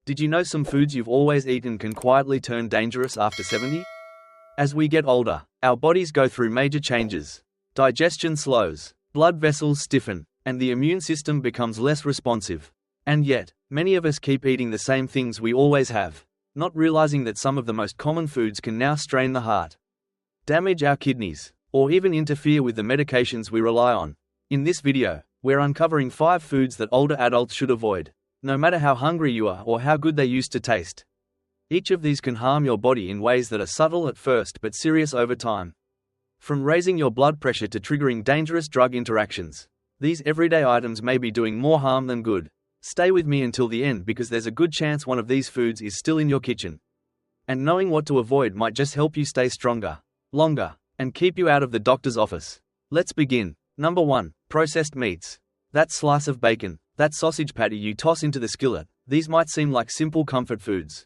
Did you know some foods you've always eaten can quietly turn dangerous after 70? As we get older, our bodies go through major changes. Digestion slows, blood vessels stiffen, and the immune system becomes less responsive. And yet, many of us keep eating the same things we always have, not realizing that some of the most common foods can now strain the heart, damage our kidneys, or even interfere with the medications we rely on. In this video, we're uncovering 5 foods that older adults should avoid, no matter how hungry you are or how good they used to taste. Each of these can harm your body in ways that are subtle at first but serious over time. From raising your blood pressure to triggering dangerous drug interactions, these everyday items may be doing more harm than good. Stay with me until the end because there's a good chance one of these foods is still in your kitchen. And knowing what to avoid might just help you stay stronger, longer, and keep you out of the doctor's office. Let's begin. Number 1. Processed meats. That slice of bacon, that sausage patty you toss into the skillet, these might seem like simple comfort foods.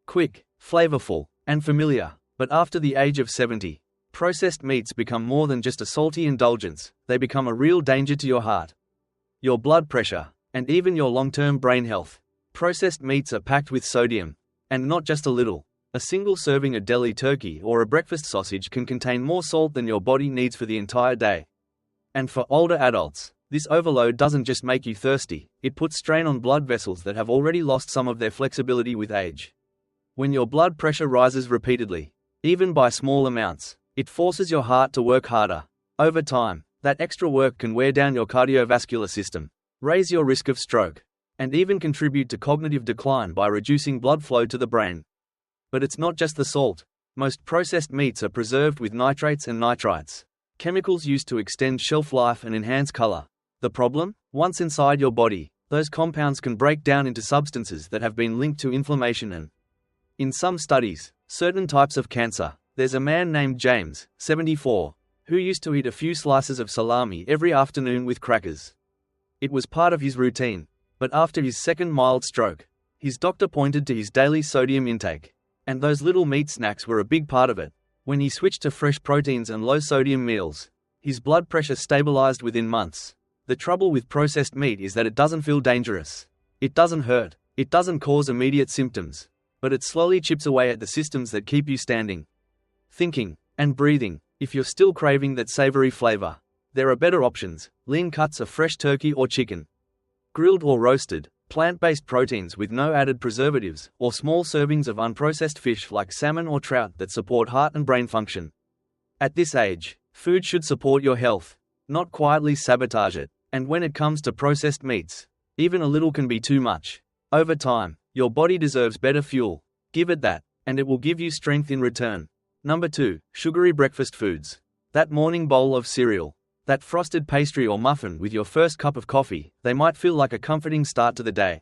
Quick, flavorful, and familiar, but after the age of 70, processed meats become more than just a salty indulgence, they become a real danger to your heart, your blood pressure, and even your long-term brain health. Processed meats are packed with sodium, and not just a little. A single serving of deli turkey or a breakfast sausage can contain more salt than your body needs for the entire day. And for older adults, this overload doesn't just make you thirsty, it puts strain on blood vessels that have already lost some of their flexibility with age. When your blood pressure rises repeatedly, even by small amounts, it forces your heart to work harder. Over time, that extra work can wear down your cardiovascular system, raise your risk of stroke, and even contribute to cognitive decline by reducing blood flow to the brain. But it's not just the salt. Most processed meats are preserved with nitrates and nitrites, chemicals used to extend shelf life and enhance color. The problem? Once inside your body, those compounds can break down into substances that have been linked to inflammation and, in some studies, certain types of cancer. There's a man named James, 74, who used to eat a few slices of salami every afternoon with crackers. It was part of his routine, but after his second mild stroke, his doctor pointed to his daily sodium intake, and those little meat snacks were a big part of it. When he switched to fresh proteins and low-sodium meals, his blood pressure stabilized within months. The trouble with processed meat is that it doesn't feel dangerous. It doesn't hurt. It doesn't cause immediate symptoms. But it slowly chips away at the systems that keep you standing, thinking, and breathing. If you're still craving that savory flavor, there are better options: lean cuts of fresh turkey or chicken, grilled or roasted, plant-based proteins with no added preservatives, or small servings of unprocessed fish like salmon or trout that support heart and brain function. At this age, food should support your health, not quietly sabotage it. And when it comes to processed meats, even a little can be too much. Over time, your body deserves better fuel. Give it that, and it will give you strength in return. Number 2. Sugary breakfast foods. That morning bowl of cereal, that frosted pastry or muffin with your first cup of coffee, they might feel like a comforting start to the day,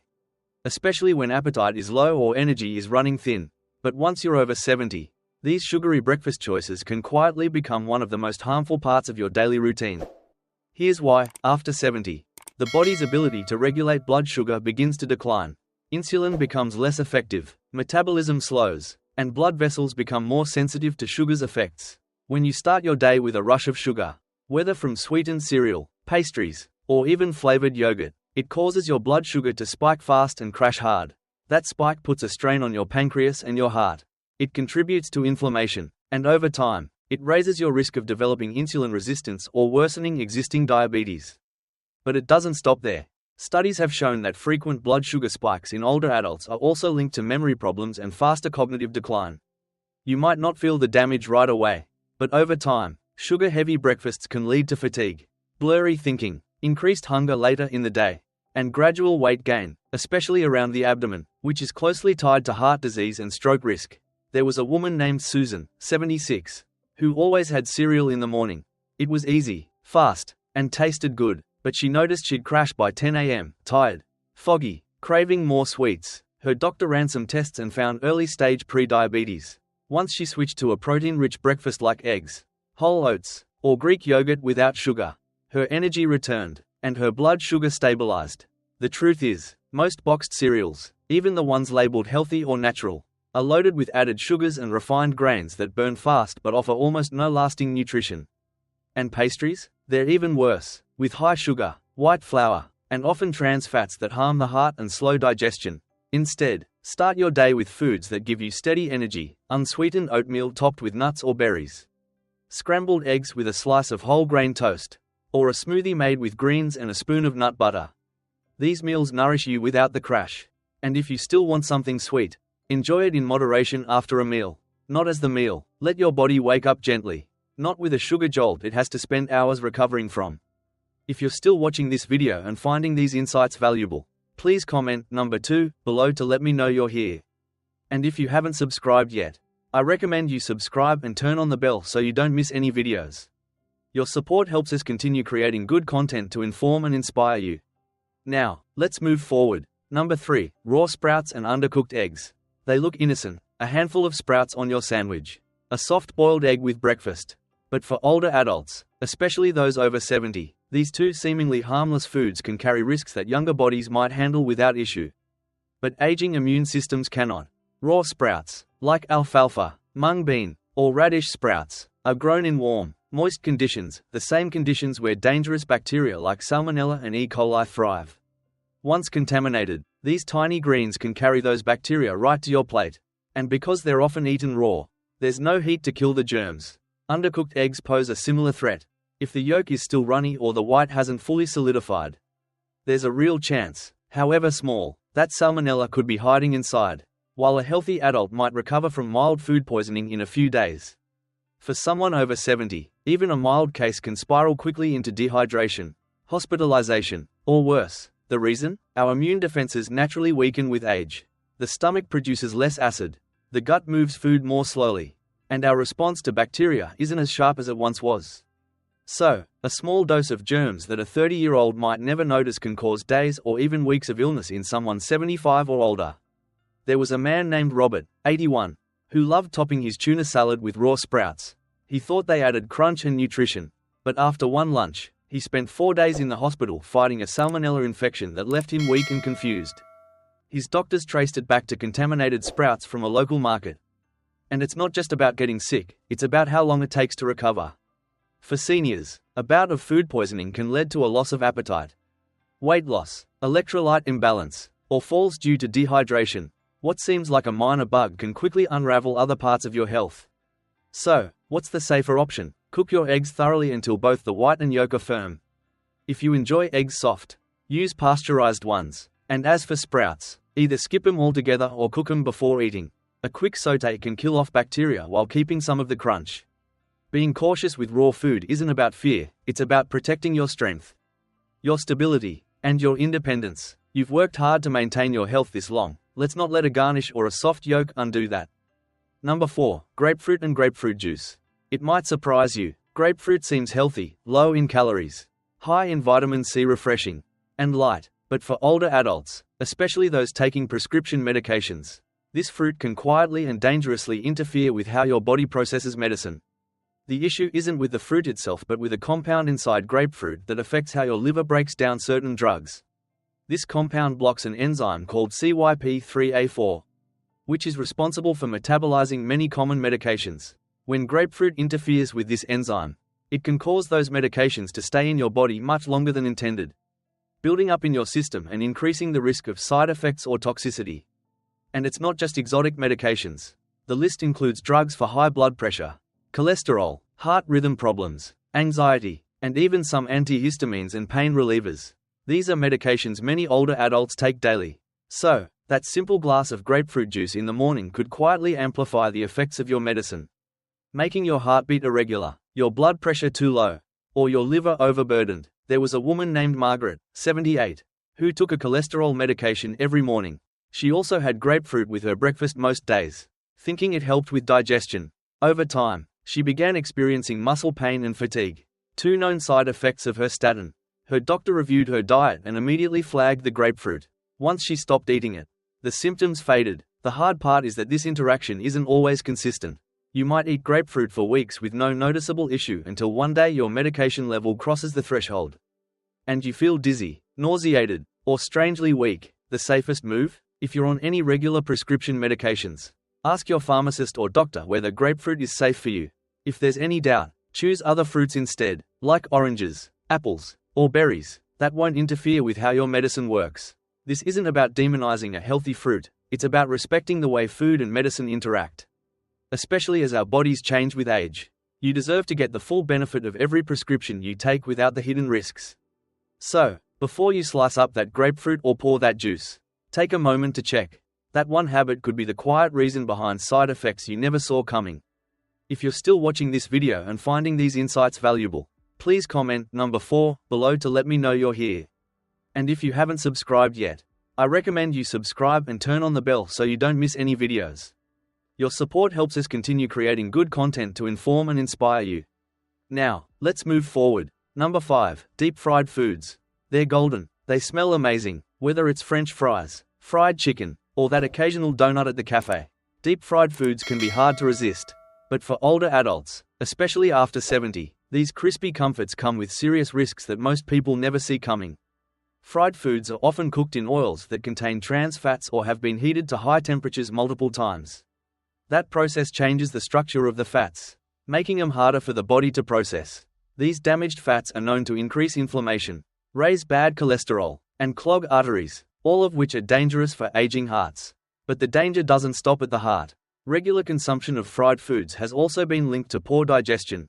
especially when appetite is low or energy is running thin. But once you're over 70, these sugary breakfast choices can quietly become one of the most harmful parts of your daily routine. Here's why. After 70, the body's ability to regulate blood sugar begins to decline. Insulin becomes less effective, metabolism slows, and blood vessels become more sensitive to sugar's effects. When you start your day with a rush of sugar, whether from sweetened cereal, pastries, or even flavored yogurt, it causes your blood sugar to spike fast and crash hard. That spike puts a strain on your pancreas and your heart. It contributes to inflammation, and over time, it raises your risk of developing insulin resistance or worsening existing diabetes. But it doesn't stop there. Studies have shown that frequent blood sugar spikes in older adults are also linked to memory problems and faster cognitive decline. You might not feel the damage right away, but over time, sugar-heavy breakfasts can lead to fatigue, blurry thinking, increased hunger later in the day, and gradual weight gain, especially around the abdomen, which is closely tied to heart disease and stroke risk. There was a woman named Susan, 76, who always had cereal in the morning. It was easy, fast, and tasted good, but she noticed she'd crash by 10 a.m., tired, foggy, craving more sweets. Her doctor ran some tests and found early-stage pre-diabetes. Once she switched to a protein-rich breakfast like eggs, whole oats, or Greek yogurt without sugar, her energy returned, and her blood sugar stabilized. The truth is, most boxed cereals, even the ones labeled healthy or natural, are loaded with added sugars and refined grains that burn fast but offer almost no lasting nutrition. And pastries? They're even worse, with high sugar, white flour, and often trans fats that harm the heart and slow digestion. Instead, Start your day with foods that give you steady energy: unsweetened oatmeal topped with nuts or berries, scrambled eggs with a slice of whole grain toast, or a smoothie made with greens and a spoon of nut butter. These meals nourish you without the crash. And if you still want something sweet, enjoy it in moderation after a meal, not as the meal. Let your body wake up gently, not with a sugar jolt it has to spend hours recovering from. If you're still watching this video and finding these insights valuable, please comment number 2 below to let me know you're here. And if you haven't subscribed yet, I recommend you subscribe and turn on the bell so you don't miss any videos. Your support helps us continue creating good content to inform and inspire you. Now, let's move forward. Number 3, raw sprouts and undercooked eggs. They look innocent, a handful of sprouts on your sandwich, a soft boiled egg with breakfast. But for older adults, especially those over 70, these two seemingly harmless foods can carry risks that younger bodies might handle without issue. But aging immune systems cannot. Raw sprouts, like alfalfa, mung bean, or radish sprouts, are grown in warm, moist conditions, the same conditions where dangerous bacteria like Salmonella and E. coli thrive. Once contaminated, these tiny greens can carry those bacteria right to your plate. And because they're often eaten raw, there's no heat to kill the germs. Undercooked eggs pose a similar threat. If the yolk is still runny or the white hasn't fully solidified, there's a real chance, however small, that Salmonella could be hiding inside, while a healthy adult might recover from mild food poisoning in a few days. For someone over 70, even a mild case can spiral quickly into dehydration, hospitalization, or worse. The reason? Our immune defenses naturally weaken with age. The stomach produces less acid, the gut moves food more slowly, and our response to bacteria isn't as sharp as it once was. So, a small dose of germs that a 30-year-old might never notice can cause days or even weeks of illness in someone 75 or older. There was a man named Robert, 81, who loved topping his tuna salad with raw sprouts. He thought they added crunch and nutrition. But after one lunch, he spent 4 days in the hospital fighting a salmonella infection that left him weak and confused. His doctors traced it back to contaminated sprouts from a local market. And it's not just about getting sick, it's about how long it takes to recover. For seniors, a bout of food poisoning can lead to a loss of appetite, weight loss, electrolyte imbalance, or falls due to dehydration. What seems like a minor bug can quickly unravel other parts of your health. So, what's the safer option? Cook your eggs thoroughly until both the white and yolk are firm. If you enjoy eggs soft, use pasteurized ones. And as for sprouts, either skip them altogether or cook them before eating. A quick sauté can kill off bacteria while keeping some of the crunch. Being cautious with raw food isn't about fear, it's about protecting your strength, your stability, and your independence. You've worked hard to maintain your health this long. Let's not let a garnish or a soft yolk undo that. Number 4, grapefruit and grapefruit juice. It might surprise you, grapefruit seems healthy, low in calories, high in vitamin C, refreshing, and light. But for older adults, especially those taking prescription medications, this fruit can quietly and dangerously interfere with how your body processes medicine. The issue isn't with the fruit itself but with a compound inside grapefruit that affects how your liver breaks down certain drugs. This compound blocks an enzyme called CYP3A4, which is responsible for metabolizing many common medications. When grapefruit interferes with this enzyme, it can cause those medications to stay in your body much longer than intended, building up in your system and increasing the risk of side effects or toxicity. And it's not just exotic medications. The list includes drugs for high blood pressure, cholesterol, heart rhythm problems, anxiety, and even some antihistamines and pain relievers. These are medications many older adults take daily. So, that simple glass of grapefruit juice in the morning could quietly amplify the effects of your medicine, making your heartbeat irregular, your blood pressure too low, or your liver overburdened. There was a woman named Margaret, 78, who took a cholesterol medication every morning. She also had grapefruit with her breakfast most days, thinking it helped with digestion. Over time, she began experiencing muscle pain and fatigue, two known side effects of her statin. Her doctor reviewed her diet and immediately flagged the grapefruit. Once she stopped eating it, the symptoms faded. The hard part is that this interaction isn't always consistent. You might eat grapefruit for weeks with no noticeable issue until one day your medication level crosses the threshold, and you feel dizzy, nauseated, or strangely weak. The safest move? If you're on any regular prescription medications, ask your pharmacist or doctor whether grapefruit is safe for you. If there's any doubt, choose other fruits instead, like oranges, apples, or berries, that won't interfere with how your medicine works. This isn't about demonizing a healthy fruit, It's about respecting the way food and medicine interact. Especially as our bodies change with age. You deserve to get the full benefit of every prescription you take without the hidden risks. So, before you slice up that grapefruit or pour that juice, take a moment to check. That one habit could be the quiet reason behind side effects you never saw coming. If you're still watching this video and finding these insights valuable, please comment number 4 below to let me know you're here. And if you haven't subscribed yet, I recommend you subscribe and turn on the bell so you don't miss any videos. Your support helps us continue creating good content to inform and inspire you. Now, let's move forward. Number 5. Deep fried foods. They're golden, they smell amazing, whether it's French fries, fried chicken, or that occasional donut at the cafe. Deep fried foods can be hard to resist. But for older adults, especially after 70, these crispy comforts come with serious risks that most people never see coming. Fried foods are often cooked in oils that contain trans fats or have been heated to high temperatures multiple times. That process changes the structure of the fats, making them harder for the body to process. These damaged fats are known to increase inflammation, raise bad cholesterol, and clog arteries, all of which are dangerous for aging hearts. But the danger doesn't stop at the heart. Regular consumption of fried foods has also been linked to poor digestion,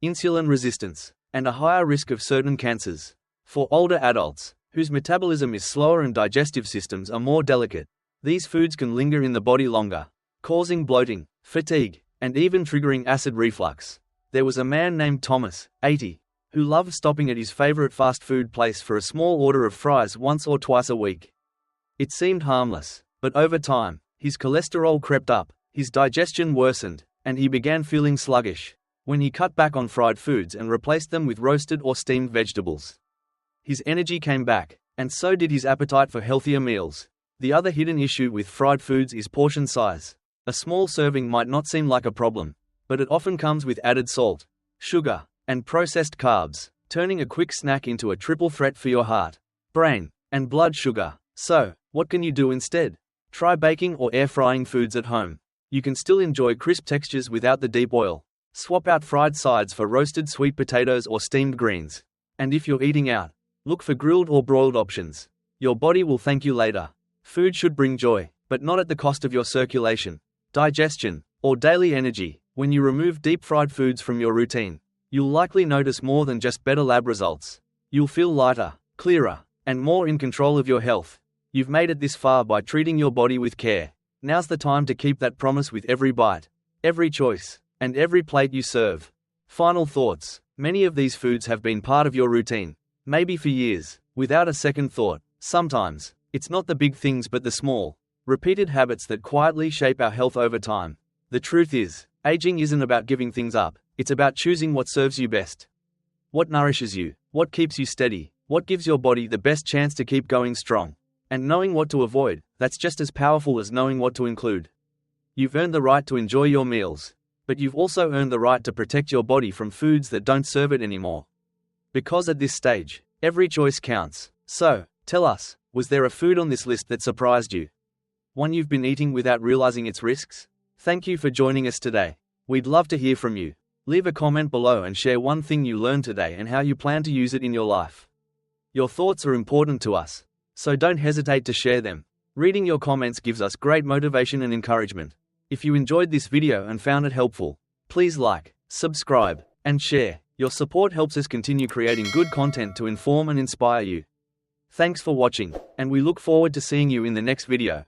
insulin resistance, and a higher risk of certain cancers. For older adults, whose metabolism is slower and digestive systems are more delicate, these foods can linger in the body longer, causing bloating, fatigue, and even triggering acid reflux. There was a man named Thomas, 80, who loved stopping at his favorite fast food place for a small order of fries once or twice a week. It seemed harmless, but over time, his cholesterol crept up, his digestion worsened, and he began feeling sluggish. When he cut back on fried foods and replaced them with roasted or steamed vegetables, his energy came back, and so did his appetite for healthier meals. The other hidden issue with fried foods is portion size. A small serving might not seem like a problem, but it often comes with added salt, sugar, and processed carbs, turning a quick snack into a triple threat for your heart, brain, and blood sugar. So, what can you do instead? Try baking or air frying foods at home. You can still enjoy crisp textures without the deep oil. Swap out fried sides for roasted sweet potatoes or steamed greens. And if you're eating out, look for grilled or broiled options. Your body will thank you later. Food should bring joy, but not at the cost of your circulation, digestion, or daily energy. When you remove deep fried foods from your routine, you'll likely notice more than just better lab results. You'll feel lighter, clearer, and more in control of your health. You've made it this far by treating your body with care. Now's the time to keep that promise with every bite, every choice, and every plate you serve. Final thoughts. Many of these foods have been part of your routine, maybe for years, without a second thought. Sometimes, it's not the big things but the small, repeated habits that quietly shape our health over time. The truth is, aging isn't about giving things up, it's about choosing what serves you best. What nourishes you, what keeps you steady, what gives your body the best chance to keep going strong. And knowing what to avoid, that's just as powerful as knowing what to include. You've earned the right to enjoy your meals, but you've also earned the right to protect your body from foods that don't serve it anymore. Because at this stage, every choice counts. So, tell us, was there a food on this list that surprised you? One you've been eating without realizing its risks? Thank you for joining us today. We'd love to hear from you. Leave a comment below and share one thing you learned today and how you plan to use it in your life. Your thoughts are important to us, so don't hesitate to share them. Reading your comments gives us great motivation and encouragement. If you enjoyed this video and found it helpful, please like, subscribe, and share. Your support helps us continue creating good content to inform and inspire you. Thanks for watching, and we look forward to seeing you in the next video.